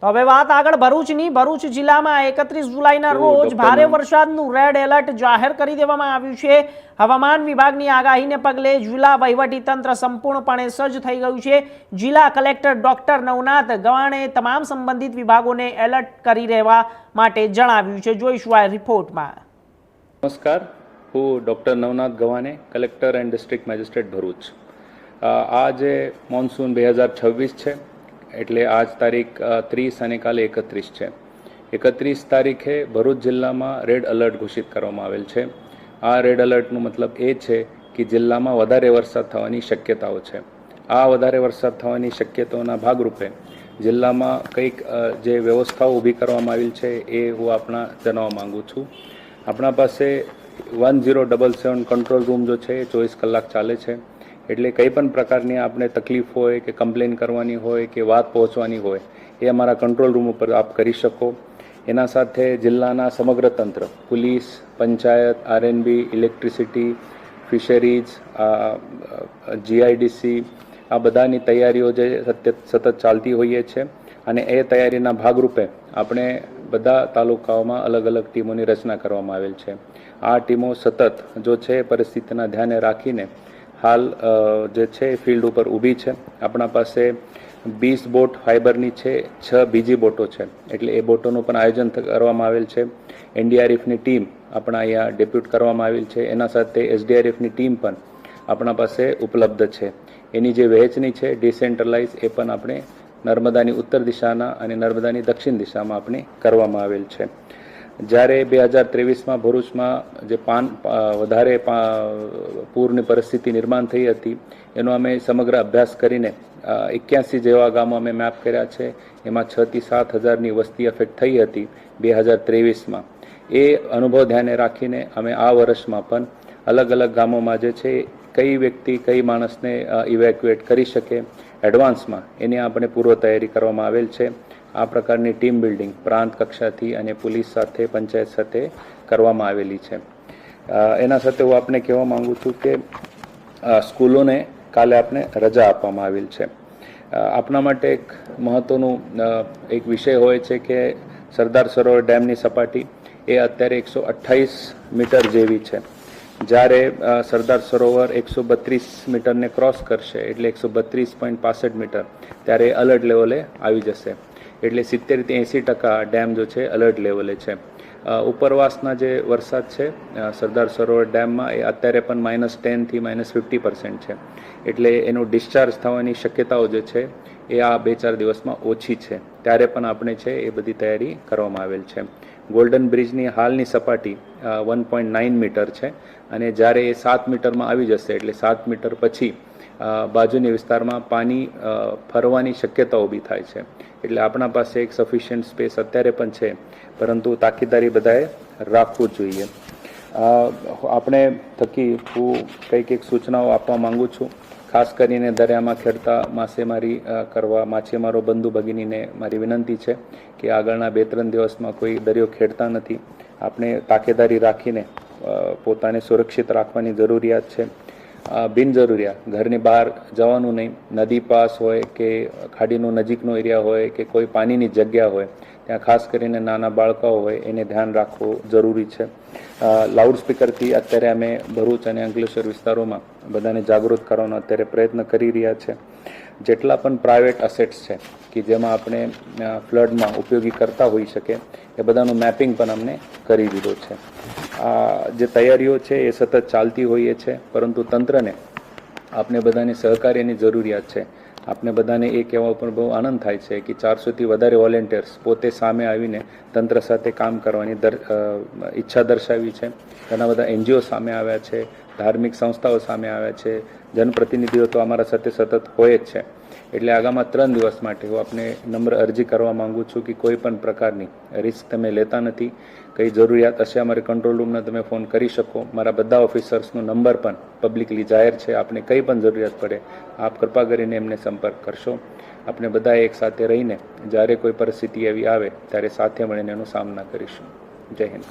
તો હવે વાત આગળ ભરૂચની. ભરૂચ જિલ્લામાં 31 જુલાઈના રોજ ભારે વરસાદનું રેડ એલર્ટ જાહેર કરી દેવામાં આવ્યું છે. હવામાન વિભાગની આગાહીને પગલે જિલ્લા વહીવટીતંત્ર સંપૂર્ણપણે સજ્જ થઈ ગયું છે. જિલ્લા કલેક્ટર ડોક્ટર નવનાથ ગવાણે તમામ સંબંધિત વિભાગોને એલર્ટ કરી રહેવા માટે જણાવ્યું છે. જોઈશું આ રિપોર્ટમાં. નમસ્કાર, હું doctor Navnath Gawane, collector and district magistrate Bharuch. આજે મોન્સૂન 2026 છે, એટલે આજ તારીખ 30 અને કાલે 31 છે. 31 તારીખે ભરૂચ જિલ્લામાં રેડ એલર્ટ ઘોષિત કરવામાં આવેલ છે. આ રેડ એલર્ટનો મતલબ એ છે કે જિલ્લામાં વધારે વરસાદ થવાની શક્યતાઓ છે. આ વધારે વરસાદ થવાની શક્યતાઓના ભાગરૂપે જિલ્લામાં કંઈક જે વ્યવસ્થાઓ ઊભી કરવામાં આવેલ છે એ હું આપણા જણાવવા માગું છું. આપણા પાસે 1077 કંટ્રોલ રૂમ જો છે એ 24 કલાક ચાલે છે. એટલે કંઈ પણ પ્રકારની આપણે તકલીફ હોય કે કમ્પ્લેન કરવાની હોય કે વાત પહોંચવાની હોય એ અમારા કંટ્રોલ રૂમ ઉપર આપ કરી શકો. એના સાથે જિલ્લાના સમગ્ર તંત્ર, police, panchayat, RNB, electricity, fisheries, GIDC, આ બધાની તૈયારીઓ જે સતત ચાલતી હોઈએ છે. અને એ તૈયારીના ભાગરૂપે આપણે બધા તાલુકાઓમાં અલગ અલગ ટીમોની રચના કરવામાં આવેલ છે. આ ટીમો સતત જો છે પરિસ્થિતિના ધ્યાને રાખીને હાલ જે છે ફિલ્ડ ઉપર ઊભી છે. આપણા પાસે 20 બોટ ફાઇબરની છે, 6 બીજી બોટો છે, એટલે એ બોટોનું પણ આયોજન કરવામાં આવેલ છે. એનડીઆરએફની ટીમ આપણા અહીંયા ડેપ્યુટ કરવામાં આવેલ છે. એના સાથે એસડીઆરએફની ટીમ પણ આપણા પાસે ઉપલબ્ધ છે. એની જે વહેંચણી છે ડિસેન્ટ્રલાઇઝ એ પણ આપણે નર્મદાની ઉત્તર દિશાના અને નર્મદાની દક્ષિણ દિશામાં આપણે કરવામાં આવેલ છે. જ્યારે 2023માં ભરૂચમાં જે વધારે પૂરની પરિસ્થિતિ નિર્માણ થઈ હતી એનો અમે સમગ્ર અભ્યાસ કરીને 81 જેવા ગામો અમે મેપ કર્યા છે. એમાં 6 થી 7 હજારની વસ્તી અફેક્ટ થઈ હતી 2023માં. એ અનુભવ ધ્યાને રાખીને અમે આ વર્ષમાં પણ અલગ અલગ ગામોમાં જે છે કઈ વ્યક્તિ કઈ માણસને ઇવેક્યુએટ કરી શકે એડવાન્સમાં એની આપણે પૂર્વ તૈયારી કરવામાં આવેલ છે. આ પ્રકારની ટીમ બિલ્ડિંગ પ્રાંત કક્ષાથી અને પોલીસ સાથે પંચાયત સાથે કરવામાં આવેલી છે. એના સાથે હું આપને કહેવા માંગુ છું કે સ્કૂલોને કાલે આપણે રજા આપવામાં આવેલ છે. આપણા માટે એક મહત્વનું એક વિષય હોય છે કે સરદાર સરોવર ડેમની સપાટી એ અત્યારે 128 મીટર જેવી છે. જ્યારે સરદાર સરોવર 132 મીટરને ક્રોસ કરશે એટલે 132.65 મીટર ત્યારે એલર્ટ લેવલે આવી જશે. એટલે 70 થી 80% ડેમ જો છે એલર્ટ લેવલે છે. ઉપરવાસના જે વરસાદ છે સરદાર સરોવર ડેમમાં એ અત્યારે પણ -10 થી -50% છે. એટલે એનું ડિસ્ચાર્જ થવાની શક્યતાઓ જે છે એ આ 2-4 દિવસમાં ઓછી છે. ત્યારે પણ આપણે છે એ બધી તૈયારી કરવામાં આવેલ છે. ગોલ્ડન બ્રિજની હાલની સપાટી 1.9 મીટર છે અને જ્યારે એ 7 મીટરમાં આવી જશે એટલે 7 મીટર પછી બાજુની વિસ્તારમાં પાણી ફરવાની શક્યતા ઊભી થાય છે. એટલે આપણા પાસે એક સફિશિયન્ટ સ્પેસ અત્યારે પણ છે, પરંતુ તાકીદારી બધાએ રાખવું જોઈએ. આપણે થકી હું કંઈક સૂચનાઓ આપવા માંગુ છું. ખાસ કરીને દરિયામાં ખેડતા માછીમારી કરવા માછીમારો બંધુ ભગીનીને મારી વિનંતી છે કે આગળના 2-3 દિવસમાં કોઈ દરિયો ખેડતા નથી. આપણે તાકેદારી રાખીને પોતાને સુરક્ષિત રાખવાની જરૂરિયાત છે. બિનજરૂરિયાત ઘરની બહાર જવાનું નહીં. નદી પાસ હોય કે ખાડીનો નજીકનો એરિયા હોય કે કોઈ પાણીની જગ્યા હોય ત્યાં ખાસ કરીને નાના બાળકો હોય એને ધ્યાન રાખવું જરૂરી છે. લાઉડસ્પીકરથી અત્યારે અમે ભરૂચ અને અંકલેશ્વર વિસ્તારોમાં બધાને જાગૃત કરવાનો અત્યારે પ્રયત્ન કરી રહ્યા છે. જેટલા પણ પ્રાઇવેટ અસેટ્સ છે કે જેમાં આપણે ફ્લડમાં ઉપયોગી કરતા હોઈ શકે એ બધાનું મેપિંગ પણ અમને કરી દીધો છે. જે તૈયારીઓ છે એ સતત ચાલતી હોઈએ છે, પરંતુ તંત્રને આપણે બધાની સહકાર્યની જરૂરિયાત છે. આપણે બધાને એ કહેવા ઉપર બહુ આનંદ થાય છે કે 400થી વધારે વોલેન્ટિયર્સ પોતે સામે આવીને તંત્ર સાથે કામ કરવાની ઈચ્છા દર્શાવી છે. ઘણા બધા એનજીઓ સામે આવ્યા છે, ધાર્મિક સંસ્થાઓ સામે આવ્યા છે, જનપ્રતિનિધિઓ તો અમારા સાથે સતત હોય જ છે. એટલે આગામી 3 દિવસ માટે હું આપને નમ્ર અરજી કરવા માંગુ છું કે કોઈ પણ પ્રકારની રિસ્ક તમે લેતા નથી. કંઈ જરૂરિયાત હશે અમારે કંટ્રોલ રૂમને તમે ફોન કરી શકો. મારા બધા ઓફિસર્સનો નંબર પણ પબ્લિકલી જાહેર છે. આપને કંઈ પણ જરૂરિયાત પડે આપ કૃપા કરીને એમને સંપર્ક કરશો. આપણે બધા એક સાથે રહીને જ્યારે કોઈ પરિસ્થિતિ એવી આવે ત્યારે સાથે મળીને એનો સામના કરીશું. જય હિન્દ.